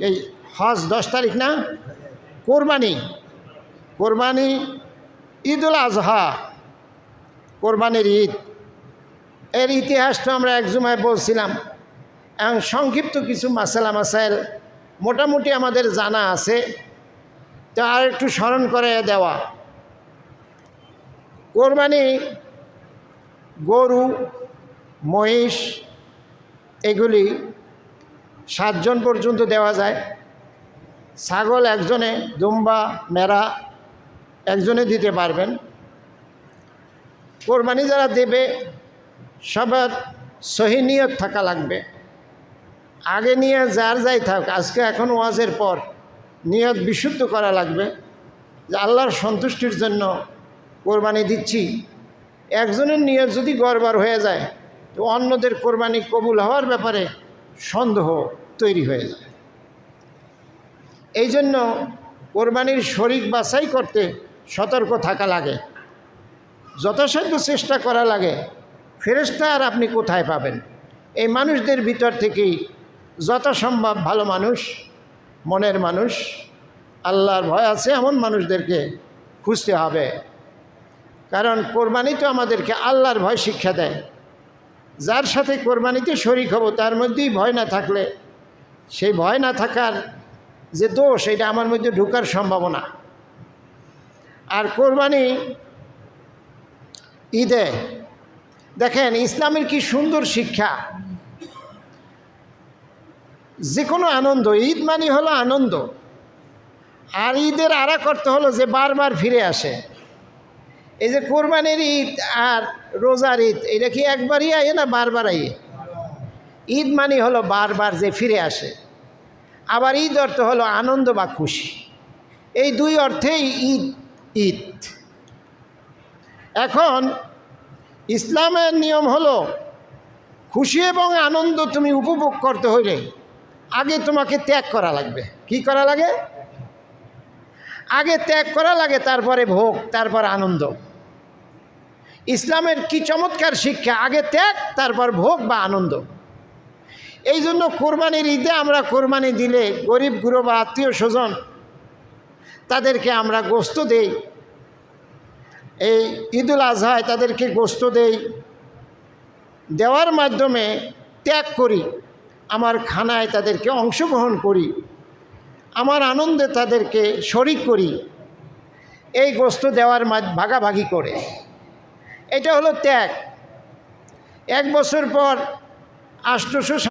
এই হজ 10 তারিখ না, কোরবানি ঈদুল আজহা, কোরবানির ঈদ, এর ইতিহাস তো আমরা এক জুমায় বলছিলাম। এবং সংক্ষিপ্ত কিছু মাসাইল মোটামুটি আমাদের জানা আছে, তো আর একটু স্মরণ করে দেওয়া। কোরবানি গরু, মহিষ এগুলি 7 জন পর্যন্ত দেওয়া যায়। ছাগল একজনে, দুম্বা মেরা একজনে দিতে পারবেন। কোরবানি যারা দেবে সবার সহি নিয়ত থাকা লাগবে। আগে নিয়ে যার যাই থাক, আজকে এখন ওয়াজের পর নিয়ত বিশুদ্ধ করা লাগবে যে আল্লাহর সন্তুষ্টির জন্য কোরবানি দিচ্ছি। একজনের নিয়ত যদি গড়বড় হয়ে যায় তো অন্যদের কোরবানি কবুল হওয়ার ব্যাপারে সন্দেহ তৈরি হয়ে যায়। এই জন্য কোরবানির শরীক বাছাই করতে সতর্ক থাকা লাগে, যথাসাধ্য চেষ্টা করা লাগে। ফেরেশতা আর আপনি কোথায় পাবেন? এই মানুষদের ভিতর থেকেই যথাসম্ভব ভালো মানুষ, মনের মানুষ, আল্লাহর ভয় আছে এমন মানুষদেরকে খুঁজতে হবে। কারণ কোরবানি তো আমাদেরকে আল্লাহর ভয় শিক্ষা দেয়। যার সাথে কোরবানিতে শরীক হব তার মধ্যেই ভয় না থাকলে, সেই ভয় না থাকার যে দোষ, এটা আমার মধ্যে ঢোকার সম্ভাবনা। আর কোরবানি ঈদে দেখেন ইসলামের কি সুন্দর শিক্ষা। যে কোনো আনন্দ, ঈদ মানে হলো আনন্দ। আর ঈদের আরা করতে হলো যে বারবার ফিরে আসে। এই যে কোরবানির ঈদ আর রোজার ঈদ, এটা কি একবারই আয়ে না বারবার আয়ে? ঈদ মানে হলো বারবার যে ফিরে আসে। আবার ঈদ অর্থ হলো আনন্দ বা খুশি। এই দুই অর্থেই ঈদ। এখন ইসলামের নিয়ম হলো খুশি এবং আনন্দ তুমি উপভোগ করতে হইলে আগে তোমাকে ত্যাগ করা লাগবে। কি করা লাগে? আগে ত্যাগ করা লাগে, তারপরে ভোগ, তারপর আনন্দ। ইসলামের কি চমৎকার শিক্ষা! আগে ত্যাগ, তারপর ভোগ বা আনন্দ। এই জন্য কোরবানির ঈদে আমরা কোরবানি দিলে গরিব গুরবা আত্মীয় স্বজন তাদেরকে আমরা গোশত দেই। এই ঈদুল আজহায় তাদেরকে গোশত দেই। দেওয়ার মাধ্যমে ত্যাগ করি, আমার খানায় তাদেরকে অংশগ্রহণ করি, আমার আনন্দে তাদেরকে শরিক করি, এই গোশত দেওয়ার ভাগাভাগি করে। এটা হলো ত্যাগ। 1 বছর পর 800